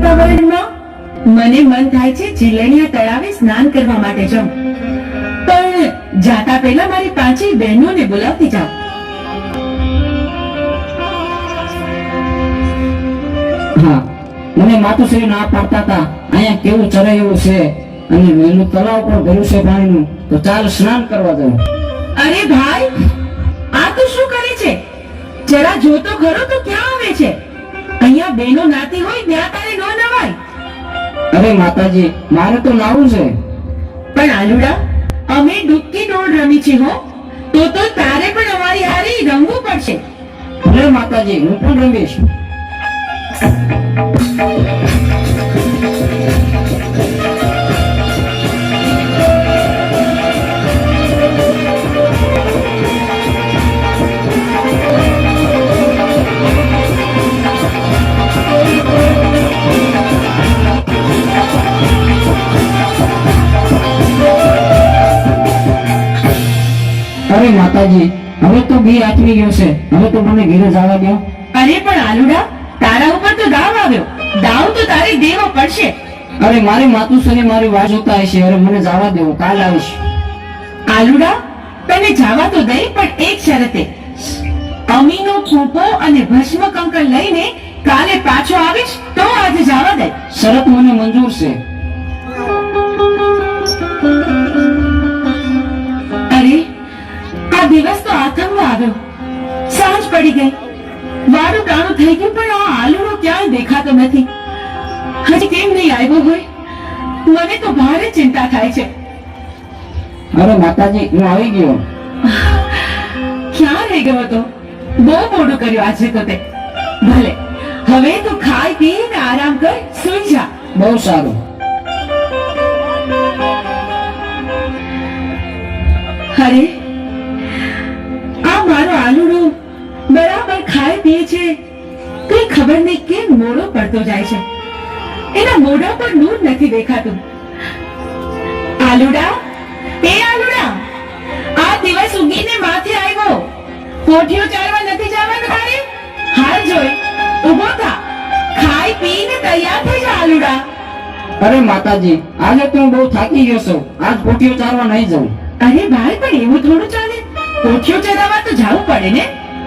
વાતાવરણમાં મને મન થાય છે જીલણિયા તળાવે સ્નાન કરવા માટે જાઉં, પણ જાતા પહેલા મારી પાંચેય બહેનોને બોલાવતી જાઉં. હા, મને માતુશ્રી ના પાડતા હતા અહીંયા કેવું ચરે એવું છે અને મેનું તળાવ પણ ભર્યું છે પાણીનું, તો ચાલ સ્નાન કરવા જવું. અરે ભાઈ, આ તો શું કરે છે? જરા જોતો ખરો તો ક્યાં આવે છે? અહીંયા બહેનો નાતી હોય ત્યાં તારે ન નવાય. અરે માતાજી, મારે તો નાવું છે. પણ આલુડા, અમે ડૂબકી દોડ રમી છે હો, તો તારે પણ અમારી હારે રમવું પડશે. ભલે માતાજી, હું પણ રમીશ. અરે માતાજી, હવે તો બી આચવી ગયો છે, હવે તો મને ઘરે જવા દો. અરે પણ આલુડા, તારા ઉપર તો દાવ આવ્યો, દાવ તો તારે દેવો પડશે. અરે મારી માતુશ્રી મારી વાટ જોતા હશે, અરે મને જવા દો, કાલ આવીશ. આલુડા, તને જવા તો દઈ, પણ એક શરતે. અમીનો ફૂંપો અને ભસ્મ કંકર લઈને કાલે પાછો આવીશ તો આજે જવા દે. શરત મને મંજૂર છે. અરે, આ દિવસ તો આથમવા આવ્યો, સાંજ પડી ગઈ, વારું ટાણું થઈ ગયું, પણ આ આલુડો ક્યાંય દેખાતો નથી. હજી કેમ નહીં આવ્યો હોય? મને તો ભારે ચિંતા થાય છે. અરે માતાજી, હું આવી ગયો. ક્યાં રહી ગયો હતો? બહુ મોડું કર્યું આજે તો તે. ભલે, હવે તું ખાઈ પીને આરામ કર, સૂઈ જા. બહુ સારું. અરે, આ મારો આલુડો બરાબર ખાય પીએ છે, કઈ ખબર નહીં કેમ મોડો પડતો જાય છે. એના મોઢા પર નૂર નથી દેખાતું. આલુડા, એ આલુડા, આ દિવસ ઉગીને માથે આવ્યો, કોઠીઓ ચાલવા નથી જવાનું તારે? હાલ જોઈ, ઉભો થા, ખાઈ પીને તૈયાર થઈ જા આલુડા. અરે માતાજી, આજે તો હું બહુ થાકી ગયો છું, આજ કોઠીઓ ચાલવા નહીં જાઉં. અરે ભાઈ, પણ એવું થોડું ચાલે, કોઠીઓ ચલાવવા તો જવું પડે ને.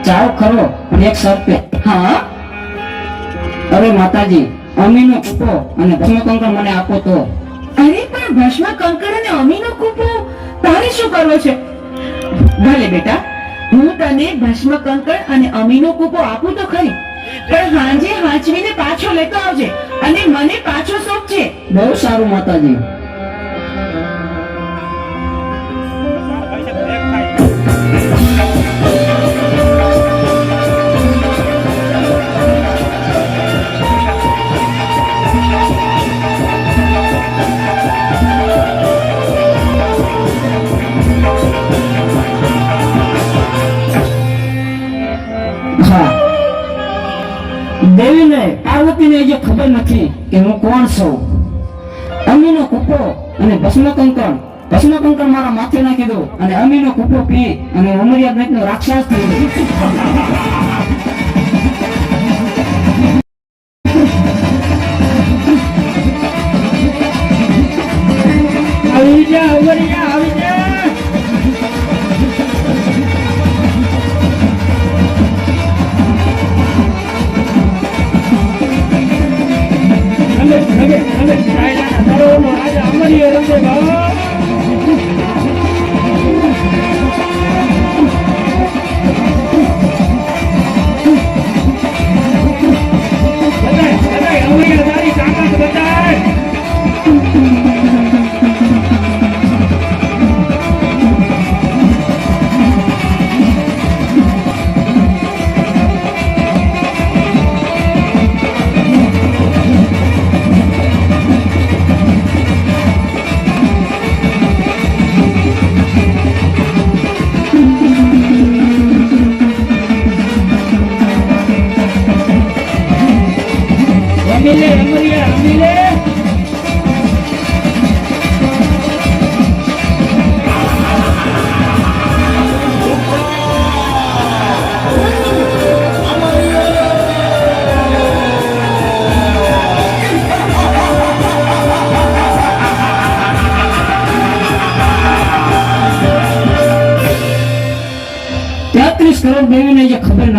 જાઓ ખરો, પણ એક શરતે. હા? અરે માતાજી, અમીનો કૂપો અને ભસ્મકંકર મને આપો તો. અરે પણ ભસ્મ કંકર અને અમીનો કૂપો તારે શું કરવો છે? ભલે બેટા, હું તને ભસ્મ કંકર અને અમીનો કૂપો આપું તો ખરી, પણ હાંજે હાંચવીને પાછો લેતો આવજે અને મને પાછો સોંપજે. બહુ સારું માતાજી. દેવીને પાર્વતીને જે ખબર નથી કે હું કોણ છું. અમીનો કૂપો અને ભસ્મકંકર મારા માથે નાખી દો અને અમીનો કૂપો પી અને ઉમરિયા બેટનો રાક્ષસ થઈ આવી જા ઉમરિયા, આવી જા.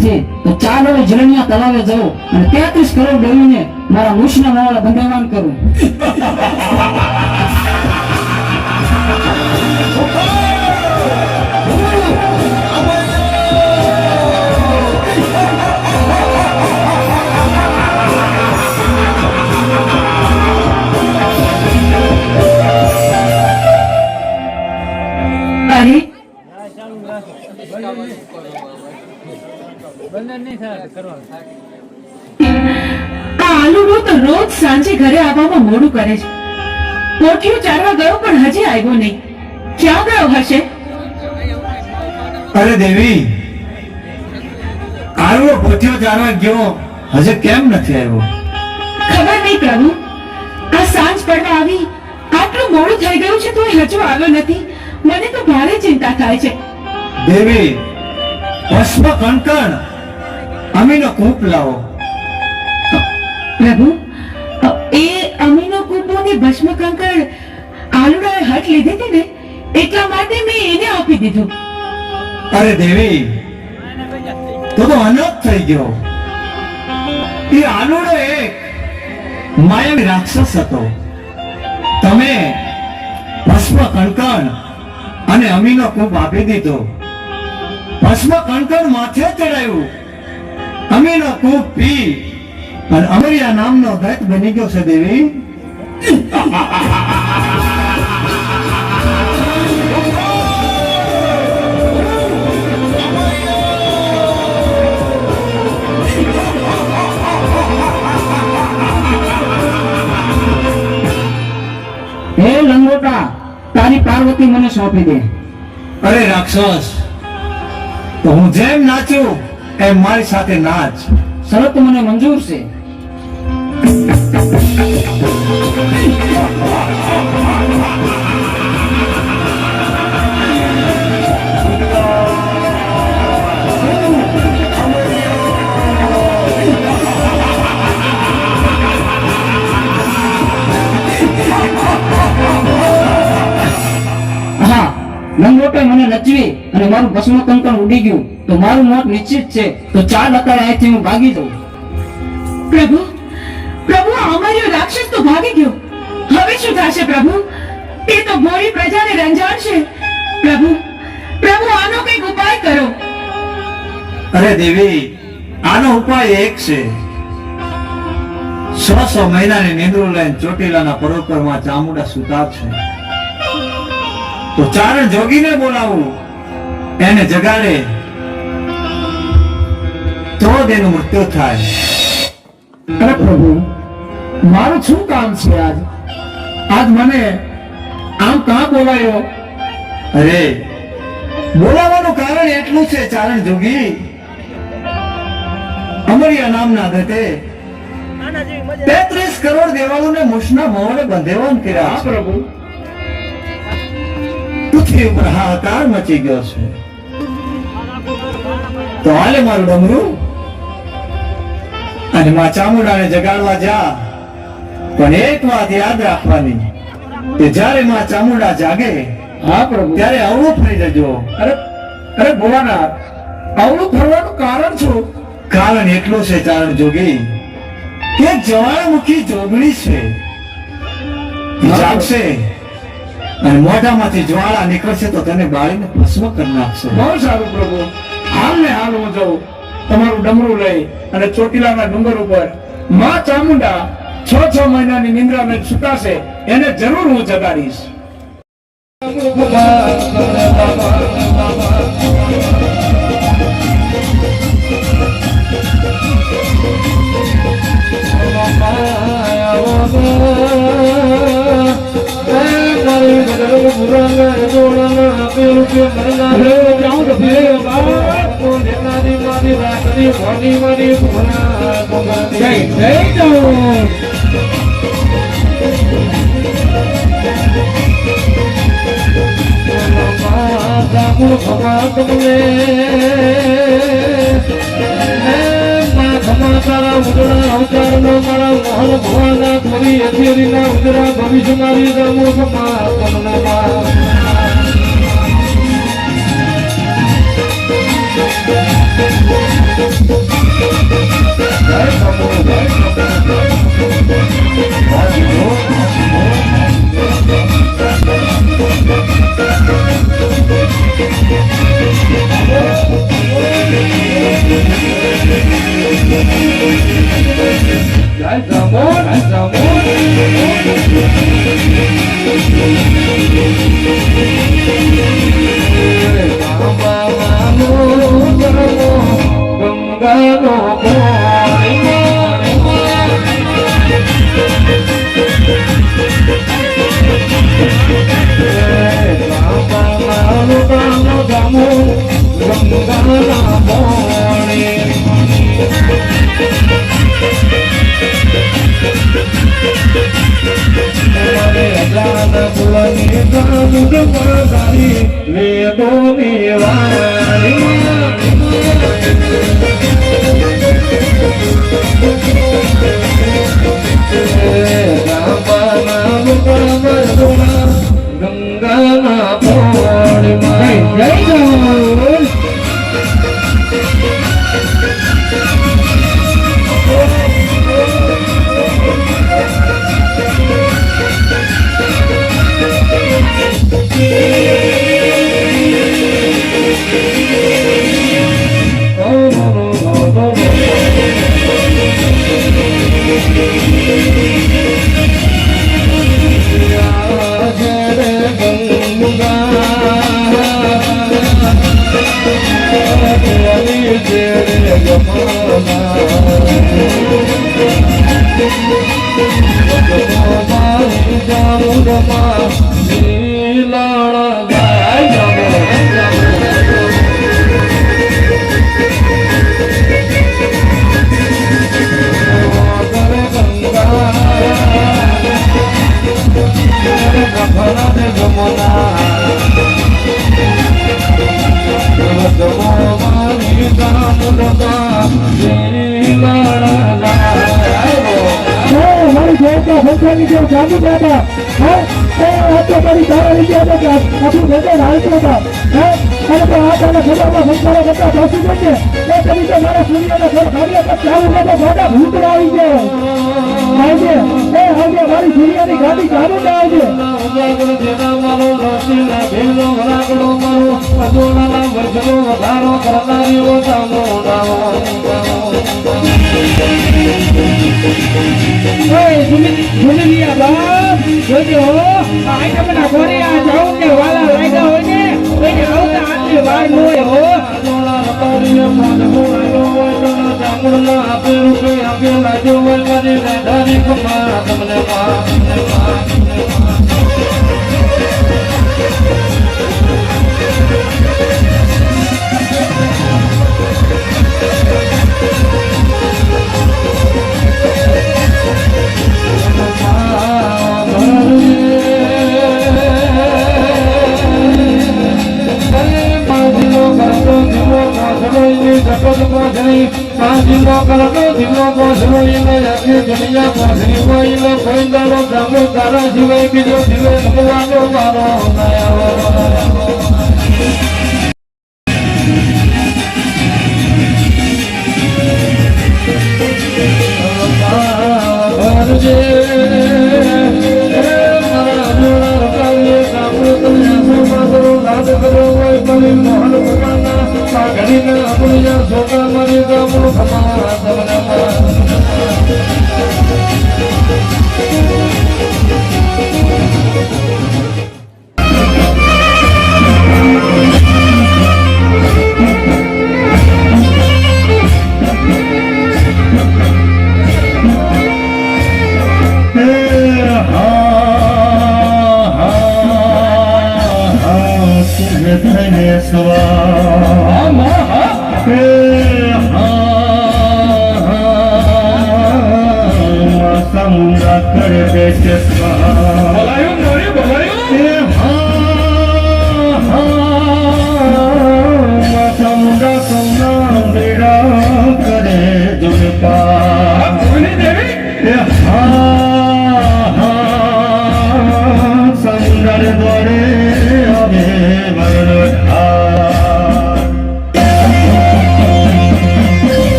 નથી તો ચાલ હવે જલનિયા તળાવે જાઉં અને 33 કરોડ દેવીને મારા મૂછના મોવાળા બંધાવન કરું. અરે આ આલુડો તો રોજ સાંજે ઘરે આવવામાં મોડું કરે છે. પોઠિયું ચારવા ગયો પણ હજી આવ્યો નહીં. ક્યાં ગયો હશે? અરે દેવી, આવો પોથીઓ જાણવા ગયો, હજે કેમ નથી આવ્યો? ખબર નહીં પ્રભુ. આ સાંજ પડવા આવી, આટલું મોડું થઈ ગયું છે તોય હજુ આવ્યો નથી. મને તો ભારે ચિંતા થાય છે. દેવી, ભસ્મ કંકણ અમીનો કૂપ લાવો. પ્રભુ, એ અમીનો કૂપોની ભસ્મ કંકર આલુડાએ હટ લીધી હતી ને, એટલા માટે મેં એને આપી દીધું. અરે દેવી, તો અનર્થ થઈ ગયો. એ આલુડો એક માયાવી રાક્ષસ હતો. તમે ભસ્મ કંકણ અને અમીનો કૂપ આપી દીધો. ભસ્મ કંકણ માથે ચડાયું, અમીનો કૂપ પી અને અમરિયા નામનો દૈત બની ગયો છે. દેવી, હે લંગોટા, તારી પાર્વતી મને સોંપી દે. અરે રાક્ષસ, તો હું જેમ નાચું એમ મારી સાથે નાચ. શરત મને મંજૂર છે. હા, લંગોટે મને નચવી અને મારું ભસ્મ કંકણ ઉડી ગયું તો મારું મોત નિશ્ચિત છે. તો ચાલ અત્યારે અહીંથી હું ભાગી જાઉં. પ્રભુ, પ્રભુ, આ અમારો રાક્ષસ તો ભાગી ગયો. હવે શું થશે પ્રભુ? તે તો ભોળી પ્રજાને રંજાડશે. પ્રભુ, પ્રભુ, આનો કંઈક ઉપાય કરો. અરે દેવી, આનો ઉપાય એક છે. 100 મહિનાની નિંદ્રો લઈને ચોટીલાના પરોપરમાં ચામુંડા સુતા છે. તો ચારણ જોગીને બોલાવું, એને જગાડે તો જ એનું મૃત્યુ થાય. અરે પ્રભુ, મારું શું કામ છે આજ? આજ મને આમ કાં બોલાયો? અરે, બોલાવાનું કારણ એટલું છે ચારણ જોગી, અમરિયા નામના દત્તે 33 કરોડ દેવાળોને મૂછના મોહને બંધેવાન કર્યા છે. પ્રભુ, પૃથ્વી ઉપર હાહાકાર મચી ગયો છે. તો હાલે મારું ડમરું અને માં ચામુંડાને જગાડવા જા. પણ એક વાત યાદ રાખવાની કે જ્યારે માં ચામુંડા જાગે હા પ્રભુ. ત્યારે અવળું ફરી જજો. અરે ભોળાનાથ, આવડું ફરવાનું કારણ શું? કારણ એટલું છે ચારણ જોગી કે જ્વાળામુખી જોગણી છે. એ જાગશે અને મોઢામાંથી જ્વાળા નીકળશે તો તને બાળીને ભસ્મ કરી નાખશે. બહુ સારું પ્રભુ. હાલ ને હાલ હું જાઉં તમારું ડમરું લઈ અને ચોટીલાના ડુંગર ઉપર માં ચામુંડા 6 મહિનાની નિંદ્રામાં સુતાશે, એને જરૂર હું જગાડીશ. ભવિષ્ય મારી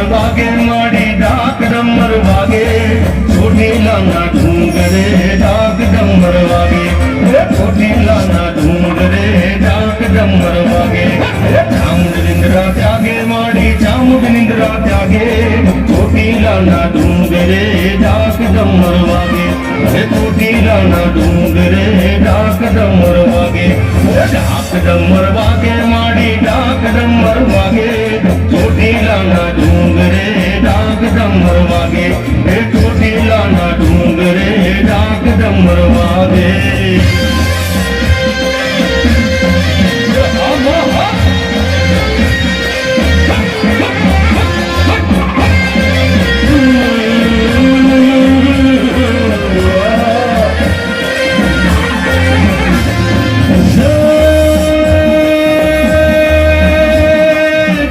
ડમર વાગે માડી ડાક ડમર વાગે ચોટીલાના ડુંગરે ડાક ડમર વાગે ચોટીલાના ડુંગરે ડાક ડમર વાગે ચામુંડ નિંદ્રા ત્યાગે માડી ચામુંડ નિંદ્રા ત્યાગે ચોટીલાના ડુંગરે ડાક ડમર વાગે ચોટીલાના ડુંગરે ડાક ડમર વાગે ડાક ડમર વાગે માડી ડાક ડમર વાગે ચોટીલાના ડુંગરે ડાક ડમર વાગે ચોટીલાના ડુંગરે ડાક ડમર વાગે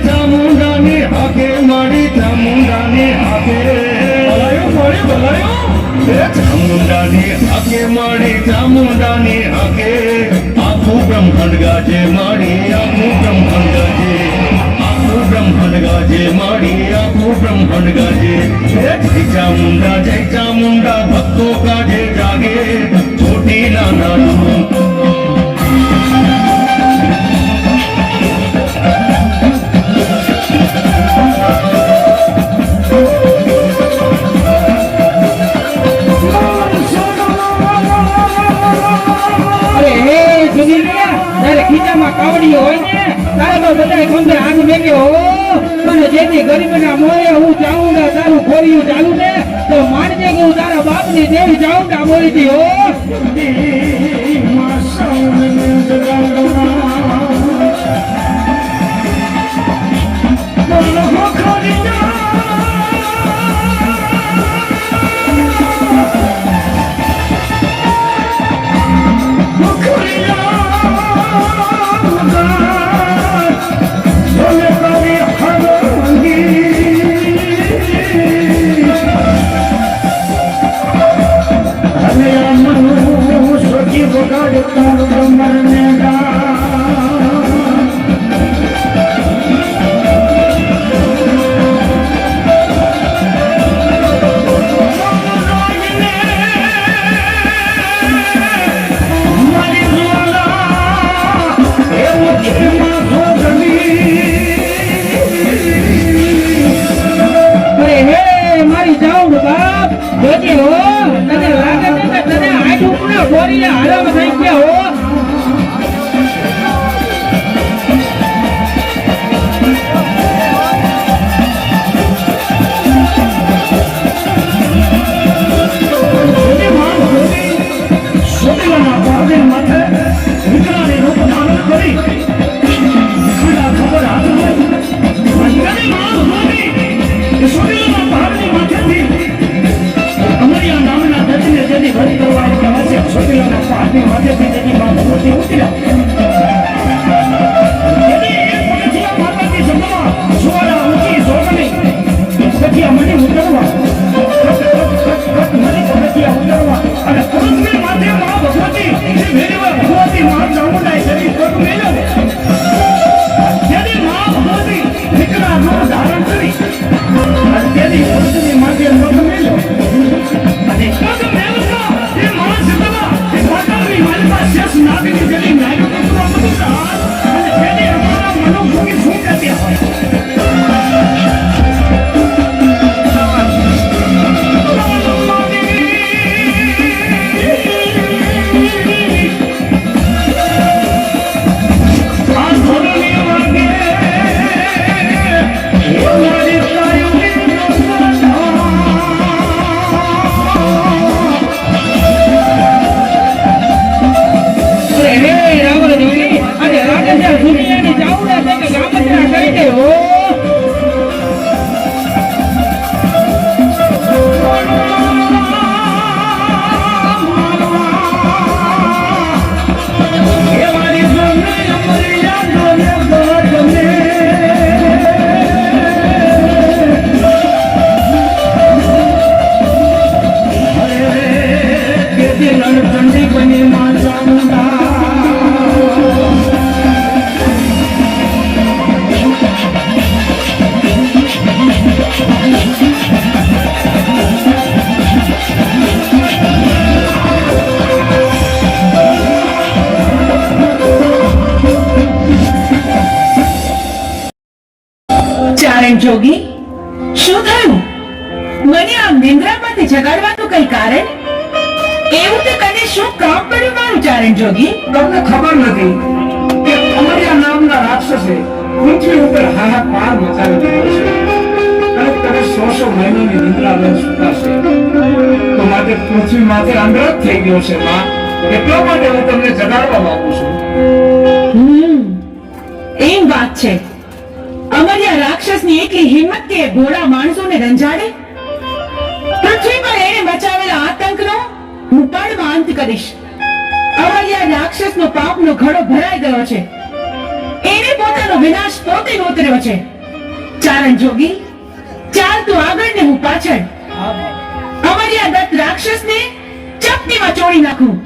ચામુંડાની હાકે માડી ચામુંડાની હાકે ચામુંડાની હાકે માડી ચામુંડાની હાકે આખું બ્રહ્માંડ ગાજે માડી આખું બ્રહ્માંડ ગાજે આખું બ્રહ્માંડ ગાજે માડી આખું બ્રહ્માંડ ગાજે જય ચામુંડા ભક્તો કાજે જાગે ચોટીલાના અરે હે સુધીલિયા, તારે ખીચામાં કાવડી હોય ને તારે તો બધાય ખંભે હાથ મેક્યો હો. અને જેથી ગરીબના મોરે હું ચાઉંડા તારું ખોરિયું ચાલુ ને તો માનજે કે હું તારા બાપની દેવી ચાઉંડા બોલતી હો. અને મનુષ્ય ચારણ જોગી, શું થયું? મને આ નિંદ્રામાંથી જગાડવાનું કઈ કારણ? એવું તે કને શું કામ પડ્યું મારું ચારણ જોગી? તમને ખબર નથી કે અમરિયા નામના રાક્ષસે પૃથ્વી ઉપર હાહાકાર મચાવી દીધો છે અને તમે 100 મહિનાની નિંદ્રા લઈને સૂતા છે. તો માટે પૃથ્વી માથે અંધકાર થઈ ગયો છે માં. એટલા માટે હું તમને જગાડવા માંગુ છું. એમ વાત છે. અમર્યા રાક્ષસની એટલી હિંમત કે ભોળા માણસોને રંજાડે? પૃથ્વી પર એને મચાવેલા આતંકનો હું પળમાં અંત કરીશ. અમર્યા રાક્ષસનો પાપનો ઘડો ભરાઈ ગયો છે. એને પોતાનો વિનાશ પોતે નોતર્યો છે. ચારણ જોગી, ચાલ તું આગળ ને હું પાછળ. અમર્યા દત્ત રાક્ષસને ચપટીમાં ચોળી નાખું.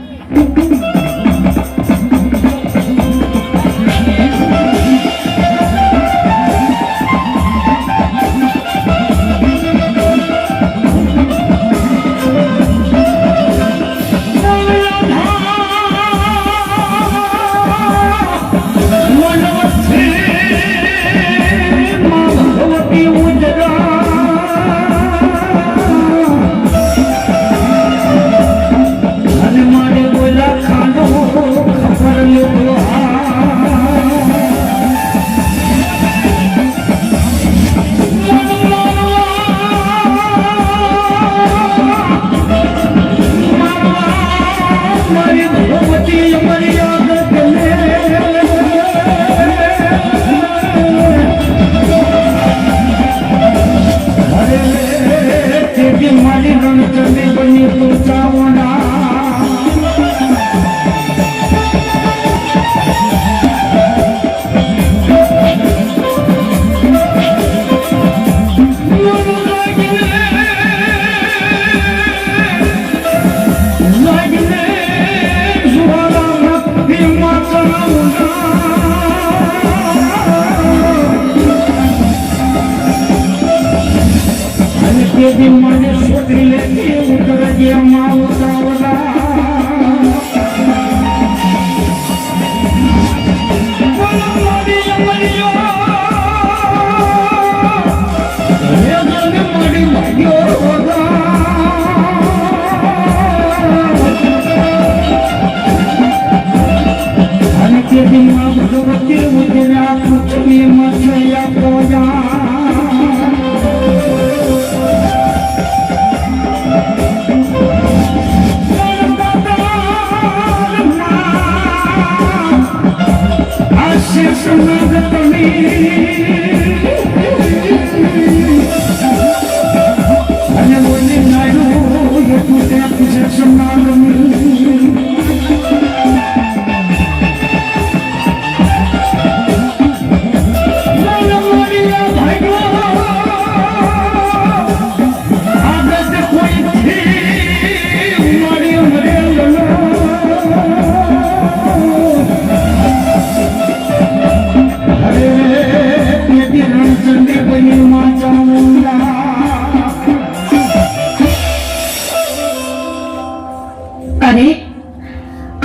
અરે,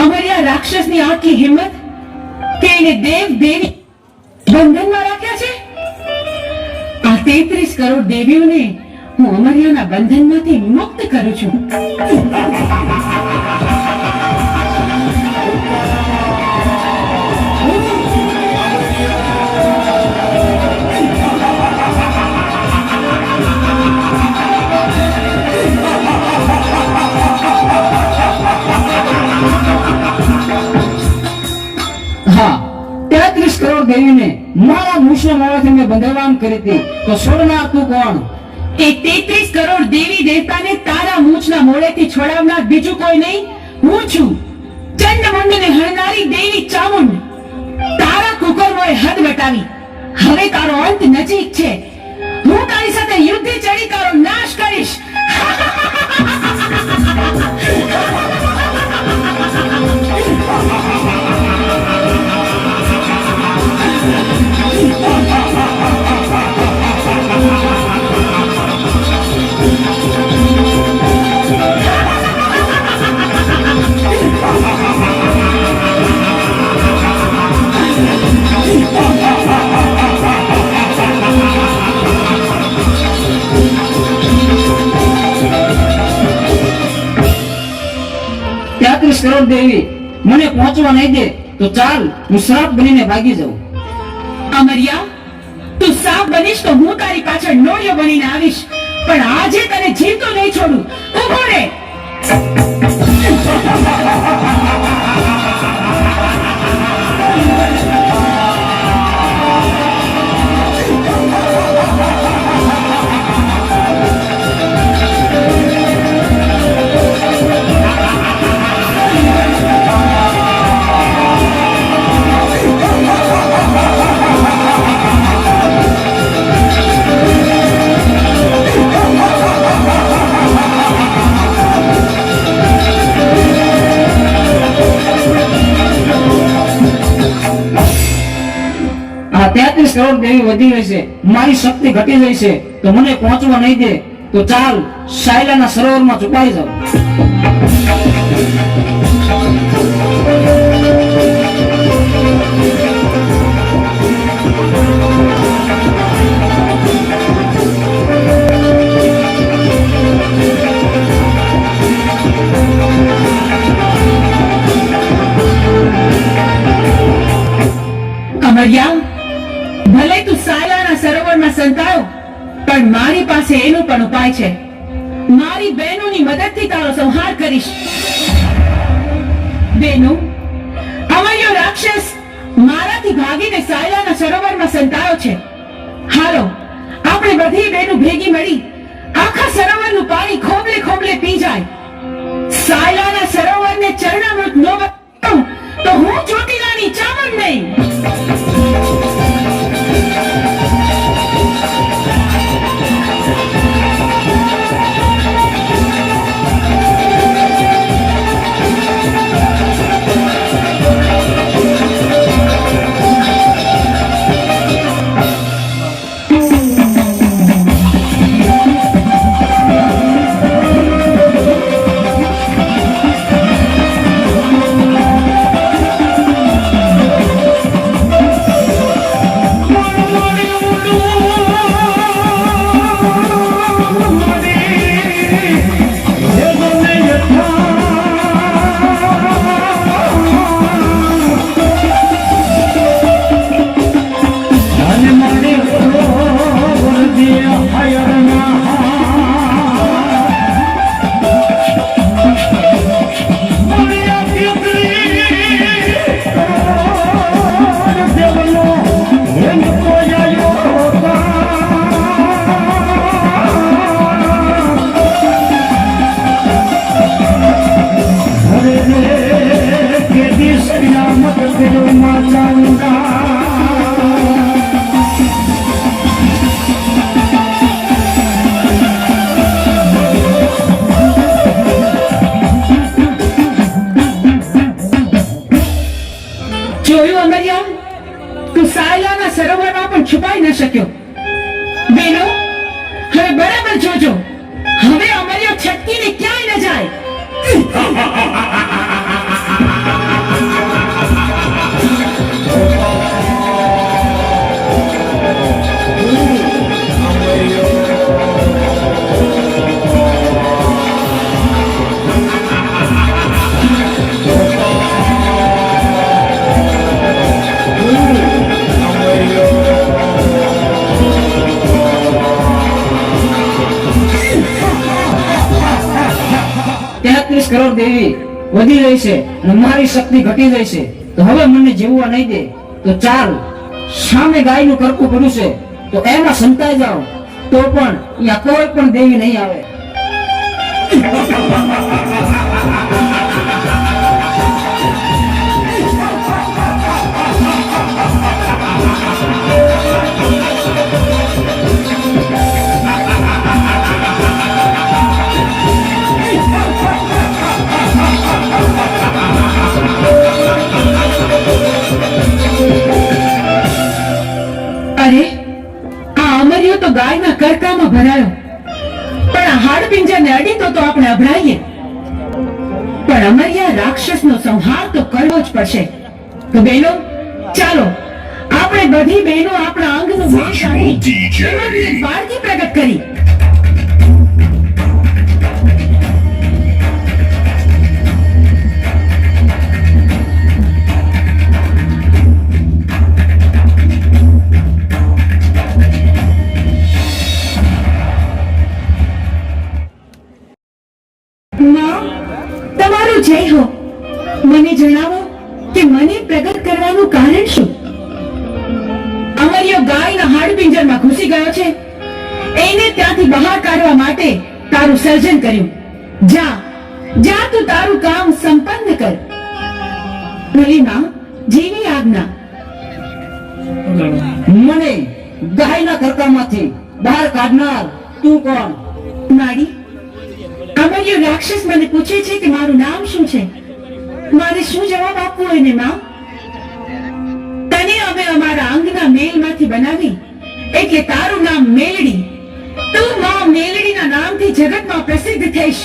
અમર્યા રાક્ષસની આટલી હિંમત કે એને દેવ દેવી બંધનમાં રાખ્યા છે. આ 33 કરોડ દેવીઓને હું અમર્યાના બંધનમાંથી મુક્ત કરું છું. હા, 33 કરોડ દેવીને મારા મૂછના મોઢાથી મેં બંધાવવાનું કરી હતી. તો છોડનાર તું કોણ? એ 33 કરોડ દેવી દેવતાને તારા મૂછના મોઢેથી છોડાવનાર બીજું કોઈ નહીં, હું છું. ચંડમુંડને હણનારી દેવી ચામુંડ. તારા કુકર્મોએ હદ વટાવી. હવે તારો અંત નજીક છે. હું તારી સાથે યુદ્ધે ચડી તારો નાશ કરીશ. કરોડ દેવી મને પહોંચવા નહીં દે તો ચાલ હું શ્રાપ બનીને ભાગી જાઉં. અમરિયા, તું સાપ બનીશ તો હું તારી પાછળ નોળિયો બનીને આવીશ, પણ આજે તને જીવતો નહીં છોડું. ઊભો રહે. આ 33 કરોડ દેવી વધી ગઈ છે, મારી શક્તિ ઘટી ગઈ છે, તો મને પહોંચવા નહીં દે તો ચાલ શાયલાના સરોવરમાં છુપાઈ જાઉં. અમરિયા, ભલે તું સાયલાના સરોવરમાં સંતાયો, પણ મારી પાસે એનો પણ ઉપાય છે. મારી બહેનોની મદદથી તારો સંહાર કરીશ. બહેનો, અમરિયો રાક્ષસ મારાથી ભાગીને સાયલાના સરોવરમાં સંતાયો છે. હાલો, આપણે બધી બહેનો ભેગી મળી આખા સરોવરનું પાણી ખોબલે ખોબલે પી જાય. સાયલાના સરોવરને ચરણામૃત ન બનાવું તો હું ચોટીલાની ચામર નહીં. જોયું અમરિયા, તું સાયલાના સરોવરમાં પણ છુપાઈ ન શક્યો. બેનો, હવે બરાબર જોજો, હવે અમરિયો છટકીને ક્યાંય ન જાય. કરોડ દેવી વધી રહી છે અને મારી શક્તિ ઘટી ગઈ છે, તો હવે મને જીવવા નહીં દે તો ચાલ સામે ગાયનું કરકું પડ્યું છે તો એમાં સંતાઈ જાઓ, તો પણ અહીંયા કોઈ પણ દેવી નહીં આવે. અરે, આ અમરિયો તો ગાયના કરકામાં ભરાયો, પણ આ હાડપિંજરને અડીતો તો આપણે અભડાઈએ. પણ અમરિયા રાક્ષસનો સંહાર તો કરવો જ પડશે. તો બહેનો, ચાલો આપણે બધી બહેનો આપણા અંગનું વેશ કાઢી એમાંથી એક બાળકી પ્રગટ કરી. પિંજરમાં ઘૂસી ગયો છે એને ત્યાંથી બહાર કાઢવા માટે તારું સર્જન કર્યું. જા જા તું તારું કામ સંપન્ન કર. ભલી માં, જેવી આજ્ઞા. મને ગાયના ઘરકામાંથી બહાર કાઢનાર તું કોણ? મારી અમર્યો રાક્ષસ મને પૂછે છે કે મારું નામ શું છે. મારે શું જવાબ આપવો એને માં? તને અમે અમારા અંગના મેલમાંથી બનાવી એટલે તારું નામ મેલડી. તું માં મેલડીના નામથી જગતમાં પ્રસિદ્ધ થઈશ.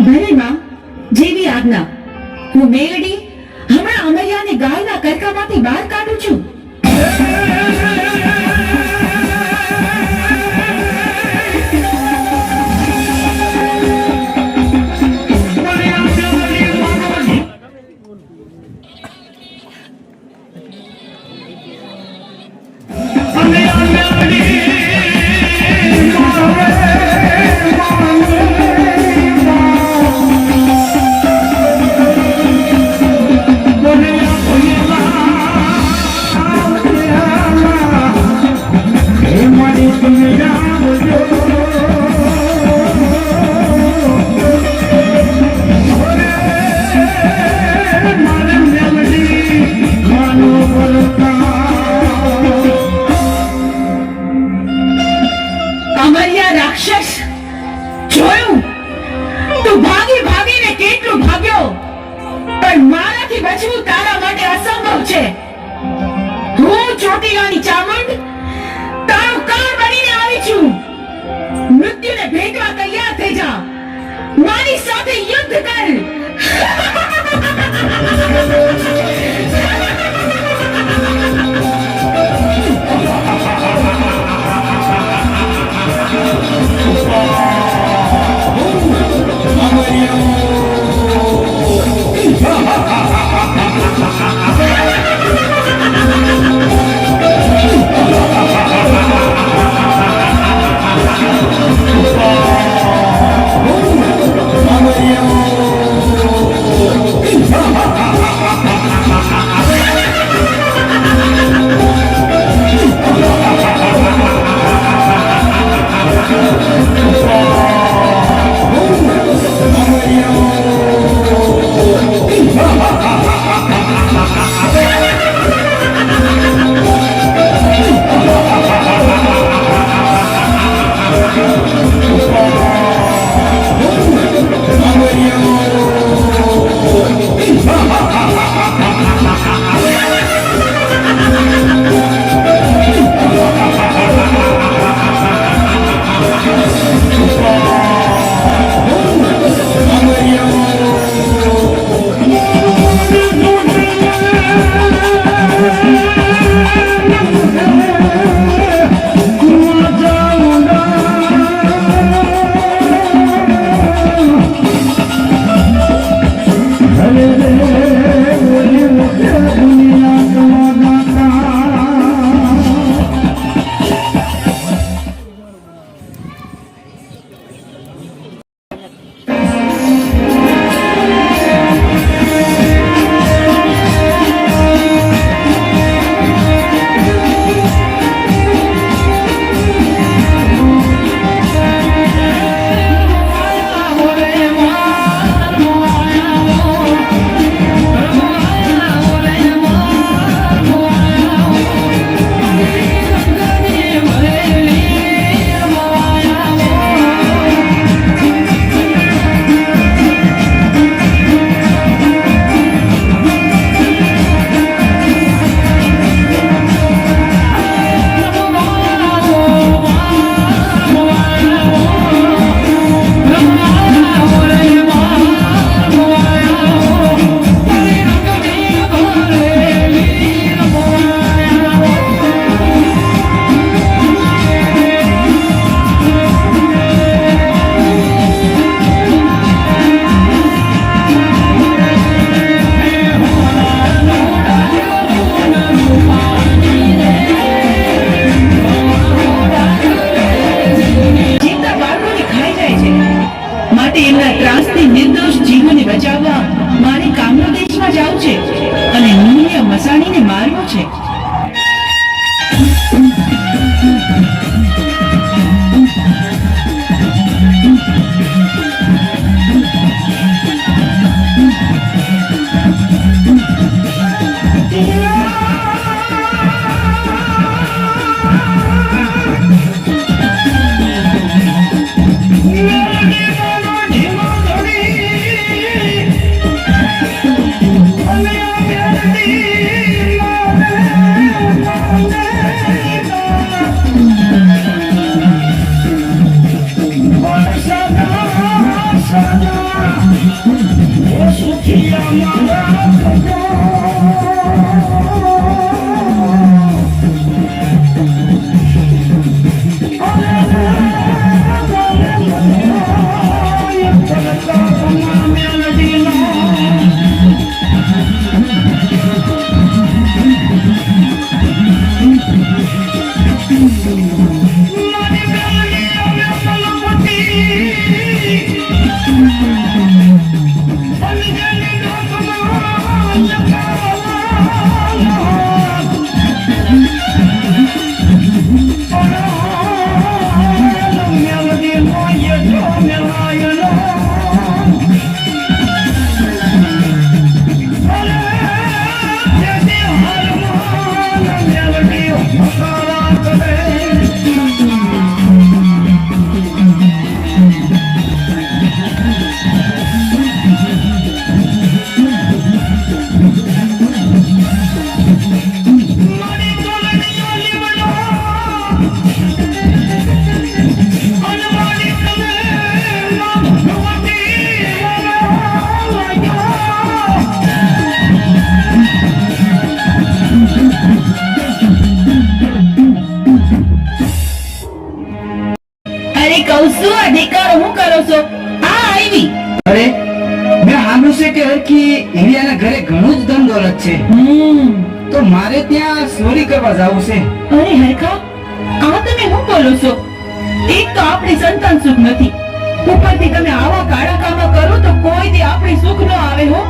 ભલે માં, જેવી આજ્ઞા. હું મેલડી હમણાં અમર્યાને ગાયના કરકામાંથી બહાર કાઢું છું. અમર્યા રાક્ષસ, જોયું તું ભાગી ભાગીને કેટલું ભાગ્યો, પણ મારાથી બચવું તારા માટે અસંભવ છે. હું ચોટીલાની ચામુંડ તારો કાળ બનીને આવી છું. મૃત્યુને ભેટવા તૈયાર થઈ જા. મારી સાથે યુદ્ધ કર. મસાણીને મારવો છે. અરે કહું છું અધિકાર હું કરો છો આ આવી અરે મેં સાંભળ્યું છે કે હરખી હિરિયાના ઘરે ઘણું જ ધન દોલત છે, તો મારે ત્યાં ચોરી કરવા જવું છે. અરે હરખા આ તમે શું બોલો છો? એક તો આપણી સંતાન સુખ નથી, ઉપરથી તમે આવા કાળા કામો કરો તો કોઈ દી આપણી સુખ ન આવે હો.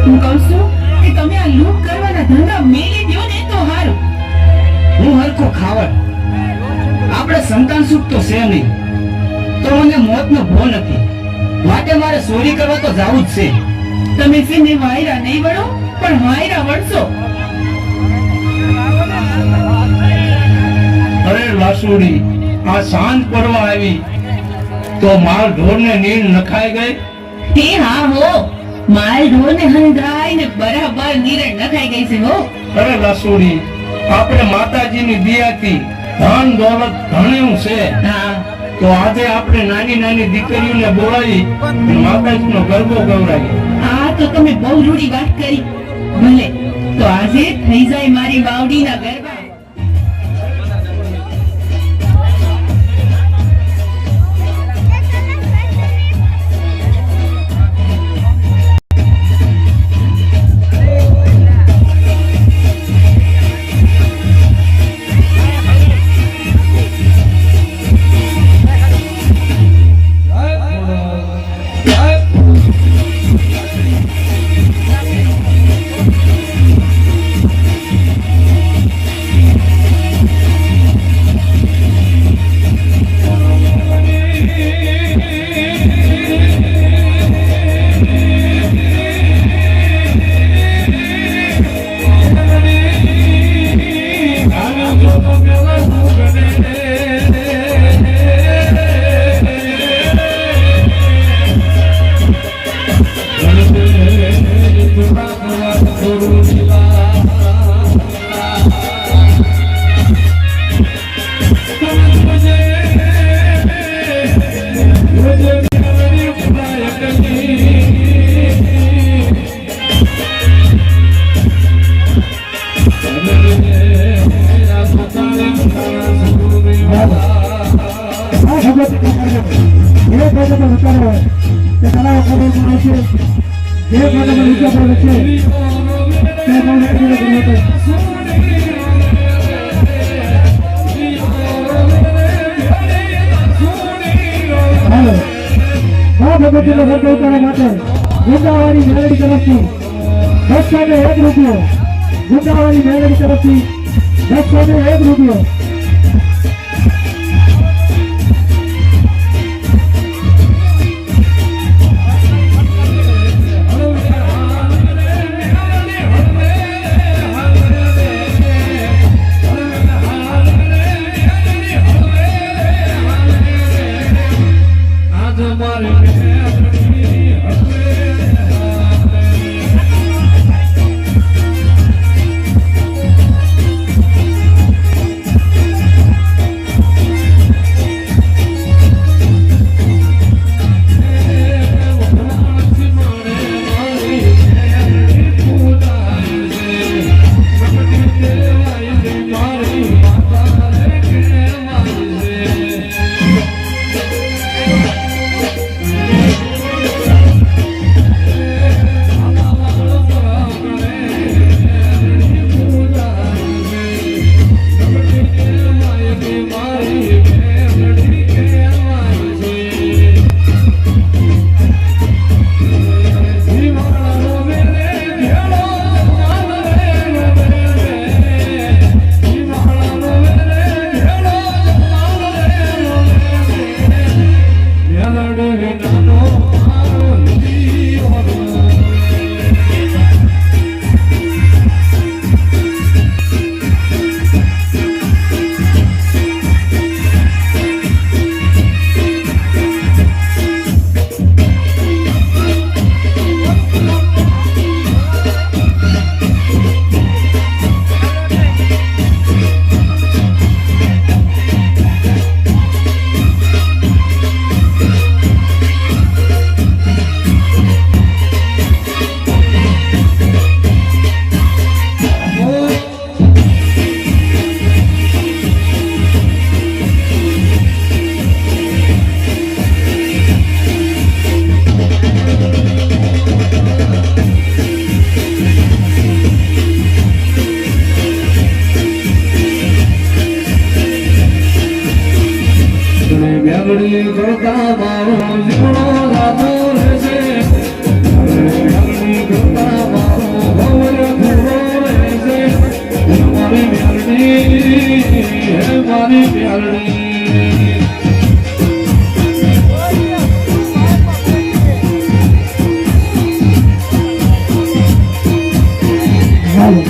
હું કહું છું કે તમે આ લૂંટ કરવાના ધંધા મેલી દ્યો ને તો હારું. હું હરખો ખાવડ, આપણે સંતાન સુખ તો છે નહીં, તો મને મોતનો ભો નથી, માટે મારે ચોરી કરવા તો જવું જ છે. તમે સિને વાયરા નહીં વળો પણ વાયરા વળશો. અરે લાસુડી, આ સાંજ પડવા આવી તો માલ ઢોરને નીર નખાઈ ગઈ. હે હા હો, માલ ઢોર ને હંધરાય ને બરાબર નીરણ નખાઈ ગઈ છે હો. અરે લાસુડી, આપણે માતાજીની દયાથી ધન દોલત ઘણું છે, હા તો આજે આપણે નાની નાની દીકરીઓને બોલાવી માતાજીનો ગરબો ગવડાવી. આ તો તમે બહુ રૂડી વાત કરી. ભલે તો આજે થઈ જાય મારી બાવડીના ગરબા. ગુંડાવાળી મેલડી તરફથી 10 1 રૂપિયો, ગુંડાવાળી મેલડી તરફથી 10 1 રૂપિયો. મેલડી જોતા મારો જીવનો રાતો રહેશે મેલડી જોતા મારો ભવન પૂરો રહેશે મારી મેલડી હે મારી મેલડી હાલો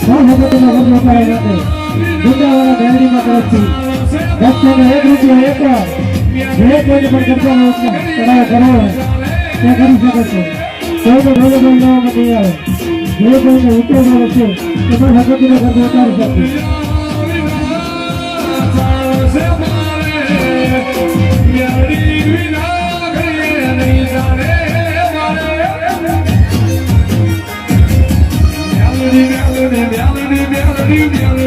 કોણ હતો તેનો બદલો કરાઈ નથી ગુંદાવાળા મેલડીમાં તરફથી 10 ને 1 રૂપિયો એકવાર જે કોઈને પણ કરવાનો તમારે કરવો હોય તે કરી શકો છો કોઈને ઢોલો બંધાવવામાં નહીં આવે જે કોઈને ઉતરવાનો છે તે પણ હકીકતનો ખર્ચો ઉતારી શકે Melody, melody, melody, melody, melody.